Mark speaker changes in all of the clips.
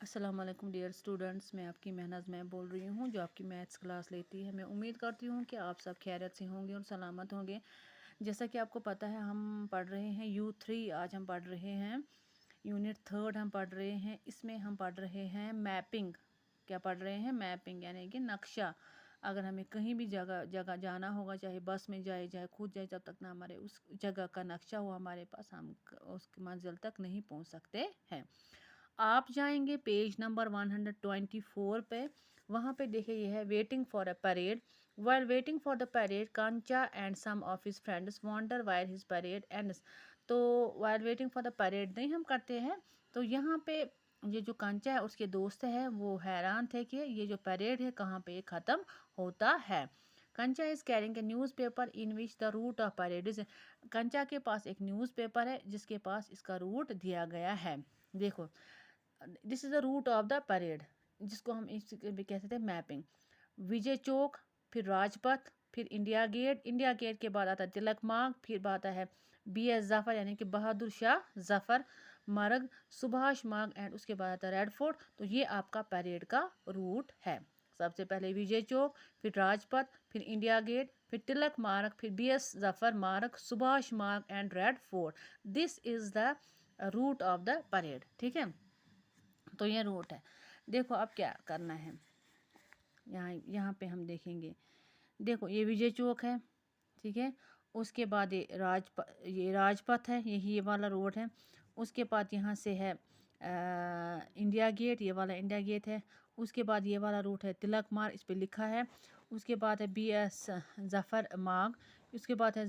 Speaker 1: अस्सलाम वालेकुम dear students, मैं आपकी मेहनत मैं बोल रही हूँ जो आपकी मैथ्स क्लास लेती है। मैं उम्मीद करती हूँ कि आप सब खैरियत से होंगे और सलामत होंगे। जैसा कि आपको पता है हम पढ़ रहे हैं U3। आज हम पढ़ रहे हैं यूनिट 3 हम पढ़ रहे हैं। इसमें हम पढ़ रहे हैं मैपिंग। क्या पढ़ रहे हैं? मैपिंग, यानी कि नक्शा। अगर हमें कहीं भी जगह जगह जाना होगा, चाहे बस में जाए चाहे खुद जाए, जब तक ना हमारे उस जगह का नक्शा हो हमारे पास, हम उस मंजिल तक नहीं पहुँच सकते हैं। आप जाएंगे पेज नंबर 124 पे। वहाँ पे देखिए ये है waiting for a parade. While waiting for the parade Kancha and some of his friends wander while his parade ends. तो while waiting for the parade नहीं हम करते हैं। तो यहाँ पे ये जो कांचा है उसके दोस्त है वो हैरान थे कि ये जो परेड है कहाँ पे ख़त्म होता है। Kancha is carrying a newspaper in which the route of parade is. Kancha के पास एक न्यूज़ पेपर है जिसके पास इसका रूट दिया गया है। देखो, this is the route of the parade, जिसको हम इस भी कह सकते हैं मैपिंग। विजय चौक, फिर राजपथ, फिर इंडिया गेट। इंडिया गेट के बाद आता है तिलक मार्ग, फिर आता है BS जफ़र यानी कि बहादुर शाह जफ़र मार्ग, सुभाष मार्ग, एंड उसके बाद आता है रेड फोर्ट। तो ये आपका परेड का रूट है। सबसे पहले विजय चौक, फिर राजपथ, फिर इंडिया गेट, फिर तिलक मार्ग, फिर BS Zafar Marg, Subhash Marg and red fort. This is the route of the parade. ठीक है, तो ये रूट है। देखो अब क्या करना है, यहाँ यहाँ पे हम देखेंगे। देखो ये विजय चौक है, ठीक है। उसके बाद ये राजपथ है, यही ये वाला रोड है। उसके बाद यहाँ से है इंडिया गेट, ये वाला इंडिया गेट है। उसके बाद ये वाला रूट है तिलक मार्ग, इस पे लिखा है। उसके बाद है BS जफ़र मार्ग। उसके बाद है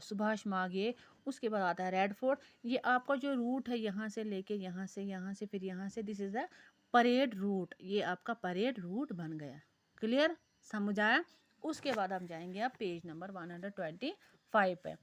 Speaker 1: सुभाष मार्ग ये। उसके बाद आता है रेड फोर्ट। ये आपका जो रूट है यहाँ से लेके यहाँ से फिर यहाँ से, this is the parade route. ये आपका परेड रूट बन गया। क्लियर, समझ आया? उसके बाद हम जाएंगे अब पेज नंबर 125 पे।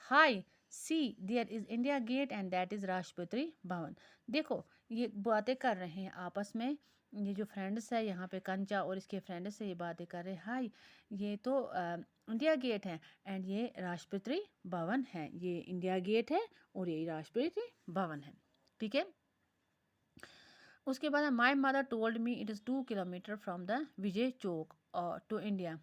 Speaker 1: Hi see there is India Gate and that is Rashtrapati Bhavan. देखो ये बातें कर रहे हैं आपस में। ये जो फ्रेंड्स है यहाँ पे कंचा और इसके फ्रेंड्स से ये बातें कर रहे हैं। हाई, ये तो इंडिया गेट है एंड ये राष्ट्रपति भवन है। ये इंडिया गेट है और ये राष्ट्रपति भवन है। ठीक है। उसके बाद my mother told me it is 2 kilometre from the Vijay Chowk to India.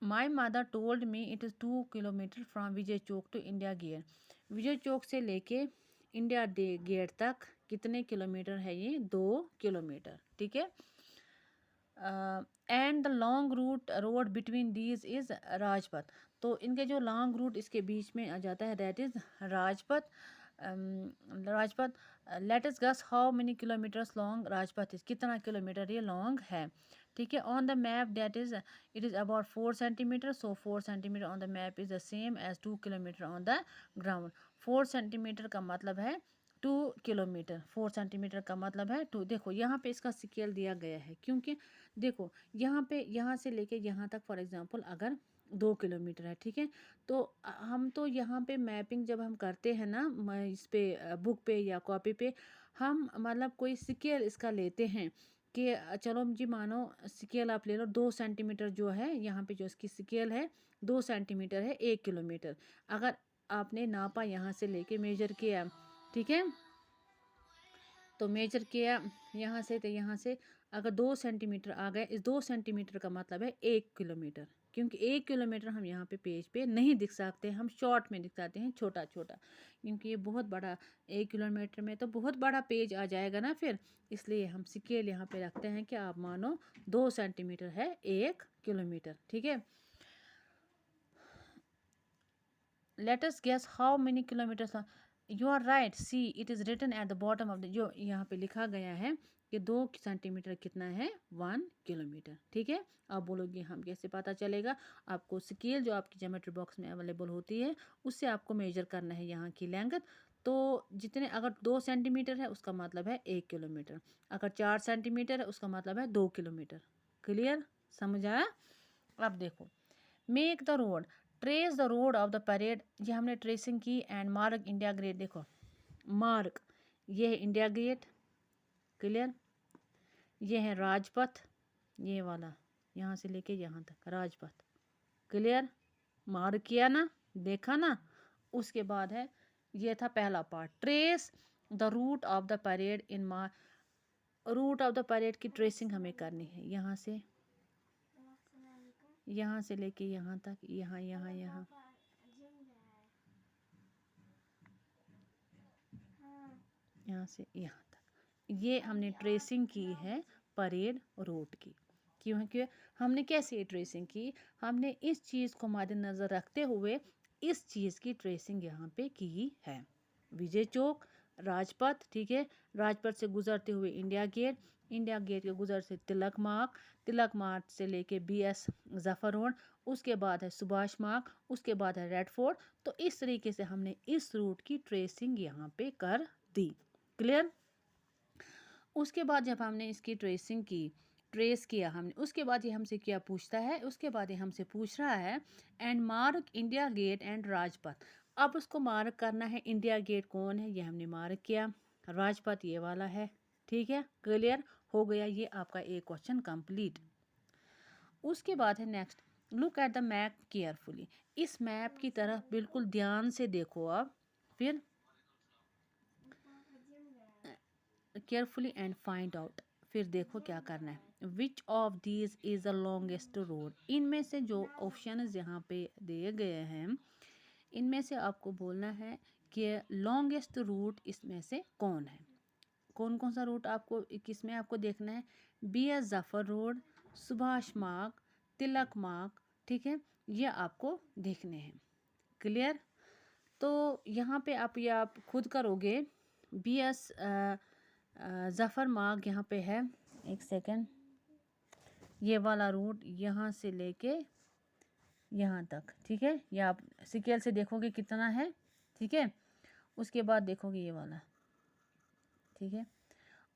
Speaker 1: My mother told me it is 2 kilometre from Vijay Chowk to India gate. Vijay Chowk से लेके इंडिया गेट तक कितने किलोमीटर है? ये 2 किलोमीटर। ठीक है। And the long route road between these is Rajpath. तो इनके जो लॉन्ग रूट इसके बीच में आ जाता है that is Rajpath. Rajpath. Let us guess how many kilometres long Rajpath is. कितना किलोमीटर ये लॉन्ग है? ठीक है। On the map that is it is about 4 centimetre. So 4 centimetre on the map is the same as 2 kilometre on the ground. 4 centimetre का मतलब है 2 kilometre. 4 centimetre का मतलब है 2। देखो यहाँ पे इसका स्केल दिया गया है क्योंकि देखो यहाँ पे यहाँ से लेके यहाँ तक फॉर एग्जांपल अगर 2 किलोमीटर है, ठीक है। तो हम तो यहाँ पे मैपिंग जब हम करते हैं ना, इस पे बुक पे या कॉपी पे, हम मतलब कोई स्केल इसका लेते हैं कि चलो जी मानो स्केल आप ले लो 2 सेंटीमीटर जो है यहाँ पे जो इसकी स्केल है 2 सेंटीमीटर है 1 किलोमीटर। अगर आपने नापा यहाँ से लेके मेजर किया, ठीक है, तो मेजर किया यहाँ से तो यहाँ से अगर 2 सेंटीमीटर आ गए, इस 2 सेंटीमीटर का मतलब है 1 किलोमीटर। क्योंकि 1 किलोमीटर हम यहाँ पे पेज पे नहीं दिख सकते, हम शॉर्ट में दिखाते हैं छोटा छोटा, क्योंकि ये बहुत बड़ा 1 किलोमीटर में तो बहुत बड़ा पेज आ जाएगा ना फिर, इसलिए हम स्केल यहाँ पे रखते हैं कि आप मानो 2 सेंटीमीटर है 1 किलोमीटर। ठीक है। Let us guess how many kilometres. You are right, see it is written at the bottom of the, जो यहाँ पे लिखा गया है कि 2 सेंटीमीटर कितना है 1 किलोमीटर। ठीक है। आप बोलोगे हम कैसे पता चलेगा? आपको स्केल जो आपकी ज्योमेट्री बॉक्स में अवेलेबल होती है उससे आपको मेजर करना है यहाँ की लेंथ। तो जितने, अगर 2 सेंटीमीटर है उसका मतलब है 1 किलोमीटर, अगर 4 सेंटीमीटर है उसका मतलब है 2 किलोमीटर। क्लियर, समझ आया? अब देखो, make the road, trace the road of the parade. ये हमने ट्रेसिंग की एंड मार्क इंडिया गेट। देखो मार्क, ये है इंडिया गेट। क्लियर। ये है राजपथ, ये वाला यहाँ से लेके यहाँ तक राजपथ। क्लियर, मार्क किया ना, देखा ना। उसके बाद है, ये था पहला part, trace the route of the parade in March. Route of the parade की ट्रेसिंग हमें करनी है, यहाँ से लेके यहाँ तक, यहाँ यहाँ यहाँ, यहाँ से यहाँ तक, ये हमने ट्रेसिंग की है परेड रूट की। क्योंकि हमने कैसे ट्रेसिंग की, हमने इस चीज़ को मद्देनज़र रखते हुए इस चीज़ की ट्रेसिंग यहाँ पे की है। विजय चौक, राजपथ, ठीक है, राजपथ से गुजरते हुए इंडिया गेट, इंडिया गेट के गुजर से तिलक मार्ग, तिलक मार्ग से लेके BS जफ़र रोड, उसके बाद है सुभाष मार्ग, उसके बाद है रेड फोर्ट। तो इस तरीके से हमने इस रूट की ट्रेसिंग यहाँ पे कर दी। क्लियर। उसके बाद जब हमने इसकी ट्रेसिंग की, ट्रेस किया हमने, उसके बाद ये हमसे क्या पूछता है, उसके बाद ये हमसे पूछ रहा है and mark India Gate and Rajpath. अब उसको मार्क करना है, इंडिया गेट कौन है, ये हमने मार्क किया, राजपथ ये वाला है, ठीक है, क्लियर हो गया। ये आपका एक क्वेश्चन कंप्लीट। उसके बाद है next, look at the map carefully. इस मैप की तरफ बिल्कुल ध्यान से देखो आप, फिर केयरफुली एंड फाइंड आउट, फिर देखो क्या करना है। Which of these is the longest road. इनमें से जो ऑप्शन यहाँ पे दिए गए हैं, इनमें से आपको बोलना है कि लॉन्गेस्ट रूट इसमें से कौन है। कौन कौन सा रूट आपको किस में आपको देखना है, BS जफ़र रोड, सुभाष मार्ग, तिलक मार्ग, ठीक है, ये आपको देखने हैं। क्लियर। तो यहाँ पे आप ये आप खुद करोगे। BS जफ़र मार्ग यहाँ पे है, एक सेकंड, ये वाला रूट यहाँ से लेके यहाँ तक, ठीक है, ये आप स्केल से देखोगे कितना है, ठीक है। उसके बाद देखोगे ये वाला, ठीक है।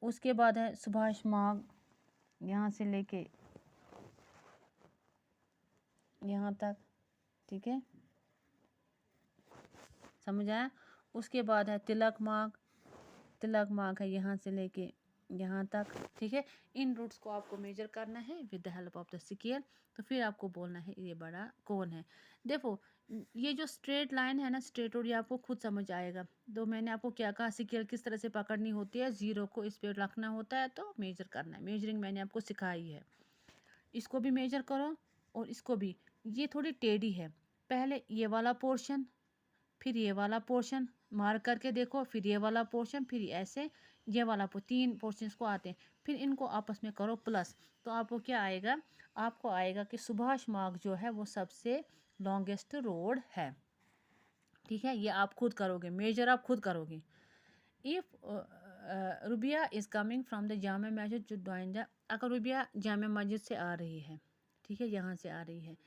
Speaker 1: उसके बाद है सुभाष मार्ग, यहाँ से लेके यहाँ तक, ठीक है, समझ आया। उसके बाद है तिलक मार्ग, तिलक मार्ग है यहाँ से लेके यहाँ तक, ठीक है। इन रूट्स को आपको मेजर करना है with the help of the scale. तो फिर आपको बोलना है ये बड़ा कौन है। देखो ये जो स्ट्रेट लाइन है ना, स्ट्रेट रोड, ये आपको खुद समझ आएगा। तो मैंने आपको क्या कहा, स्केल किस तरह से पकड़नी होती है, जीरो को इस पर रखना होता है, तो मेजर करना है। मेजरिंग मैंने आपको सिखाई है, इसको भी मेजर करो और इसको भी। ये थोड़ी टेढ़ी है, पहले ये वाला पोर्शन, फिर ये वाला पोर्शन मार्क करके देखो, फिर ये वाला पोर्शन, फिर ऐसे ये वाला तीन पोर्शंस को आते हैं, फिर इनको आपस में करो प्लस। तो आपको क्या आएगा, आपको आएगा कि सुभाष मार्ग जो है वो सबसे लॉन्गेस्ट रोड है, ठीक है। ये आप खुद करोगे, मेजर आप खुद करोगे। If Rubiya is coming from the Jama Masjid to join the, अगर रुबिया जामा मस्जिद से आ रही है, ठीक है, यहाँ से आ रही है,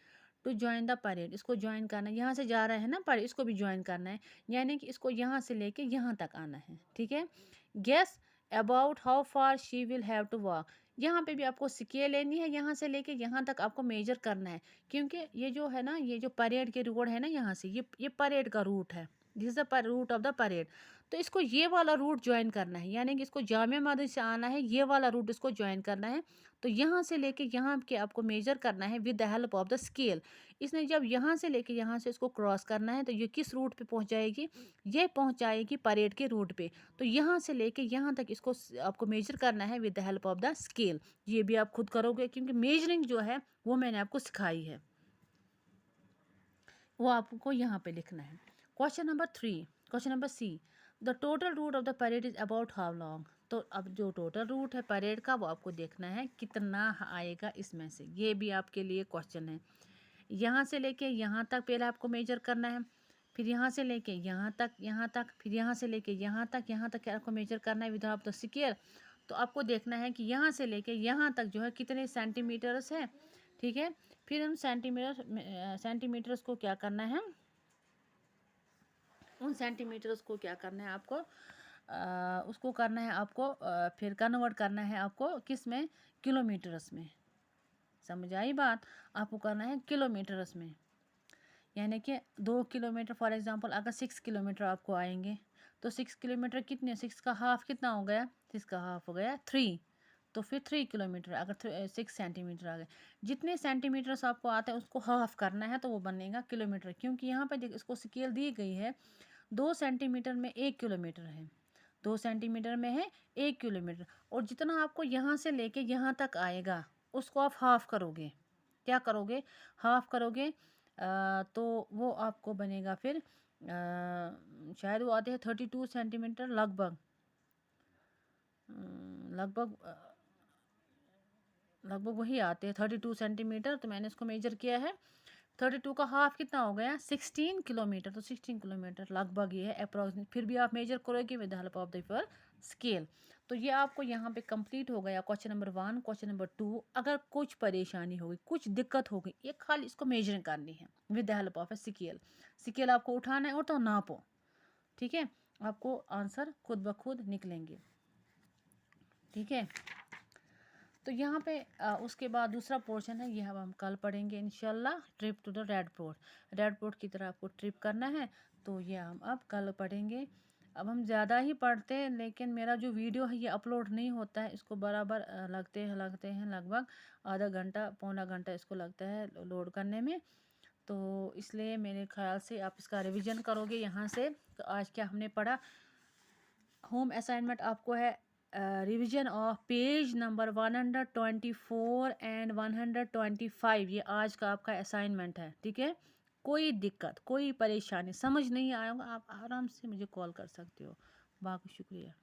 Speaker 1: टू ज्वाइन द परेड, इसको ज्वाइन करना है, यहाँ से जा रहा है ना परेड, इसको भी ज्वाइन करना है, यानी कि इसको यहाँ से लेके यहाँ तक आना है, ठीक है। Guess about how far she will have to walk. यहाँ पे भी आपको स्केल लेनी है, यहाँ से लेके यहाँ तक आपको मेजर करना है, क्योंकि ये जो है ना, ये जो परेड के रोड है ना, यहाँ से ये परेड का रूट है, this is the route of the parade. तो इसको ये वाला रूट ज्वाइन करना है, यानी कि इसको जामिया मस्जिद से आना है, ये वाला रूट इसको ज्वाइन करना है। तो यहाँ से लेके यहाँ के आपको मेजर करना है with the help of the scale. इसने जब यहाँ से लेके यहाँ से इसको क्रॉस करना है, तो ये किस रूट पे पहुँच जाएगी, ये पहुँच जाएगी परेड के रूट पे। तो यहाँ से लेके यहाँ तक इसको आपको मेजर करना है with the help of the scale. ये भी आप खुद करोगे, क्योंकि मेजरिंग जो है वो मैंने आपको सिखाई है, वो आपको यहाँ पे लिखना है। Question number 3, question number C, the total route of the parade is about how long. तो अब जो टोटल रूट है परेड का, वो आपको देखना है कितना आएगा इसमें से। ये भी आपके लिए क्वेश्चन है। यहाँ से लेके यहाँ तक पहले आपको मेजर करना है, फिर यहाँ से लेके यहाँ तक, फिर यहाँ से लेके यहाँ तक आपको मेजर करना है with help of the scale. तो आपको देखना है कि यहाँ से लेके यहाँ तक जो है कितने सेंटीमीटर्स है, ठीक है। फिर हम सेंटीमीटर्स को क्या करना है, उन सेंटीमीटर्स को क्या करना है आपको, उसको करना है आपको, फिर कन्वर्ट करना है आपको किस में, किलोमीटर्स में। समझ आई बात, आपको करना है किलोमीटर्स में, यानी कि 2 किलोमीटर, फॉर एग्जांपल अगर 6 किलोमीटर आपको आएंगे, तो 6 किलोमीटर कितने, 6 का हाफ कितना हो गया, 6 का हाफ हो गया 3, तो फिर 3 किलोमीटर, अगर 6 सेंटीमीटर आ गए, जितने सेंटीमीटर्स आपको आता है उसको हाफ करना है तो वो बनेगा किलोमीटर। क्योंकि यहाँ पे इसको स्केल दी गई है 2 सेंटीमीटर में 1 किलोमीटर है, 2 सेंटीमीटर में है 1 किलोमीटर। और जितना आपको यहाँ से लेके यहाँ तक आएगा उसको आप हाफ करोगे। क्या करोगे? हाफ करोगे। तो वो आपको बनेगा फिर शायद वो आते हैं 32 सेंटीमीटर लगभग, लगभग लगभग वही आते हैं 32 सेंटीमीटर। तो मैंने इसको मेजर किया है, 32 का हाफ कितना हो गया? 16 किलोमीटर। तो 16 किलोमीटर लगभग ये है अप्रॉक्सीमेट। फिर भी आप मेजर करोगे with the help of the your scale. तो ये आपको यहाँ पे कंप्लीट हो गया क्वेश्चन नंबर 1। क्वेश्चन नंबर 2, अगर कुछ परेशानी होगी, कुछ दिक्कत होगी, ये खाली इसको मेजरिंग करनी है with the help of a scale. Scale आपको उठाना है और तो नापो, ठीक है? आपको आंसर खुद ब खुद निकलेंगे, ठीक है? तो यहाँ पे उसके बाद दूसरा पोर्शन है, ये हम कल पढ़ेंगे इंशाल्लाह, trip to the red fort. Red fort की तरह आपको ट्रिप करना है, तो ये हम अब कल पढ़ेंगे। अब हम ज़्यादा ही पढ़ते हैं, लेकिन मेरा जो वीडियो है ये अपलोड नहीं होता है, इसको बराबर लगते हैं लगभग आधा घंटा पौना घंटा इसको लगता है लोड करने में। तो इसलिए मेरे ख्याल से आप इसका रिवीजन करोगे यहाँ से। तो आज क्या हमने पढ़ा? होम असाइनमेंट आपको है revision of page number 124 and 125। ये आज का आपका असाइनमेंट है, ठीक है? कोई दिक्कत, कोई परेशानी समझ नहीं आएगा, आप आराम से मुझे कॉल कर सकते हो। बहुत शुक्रिया।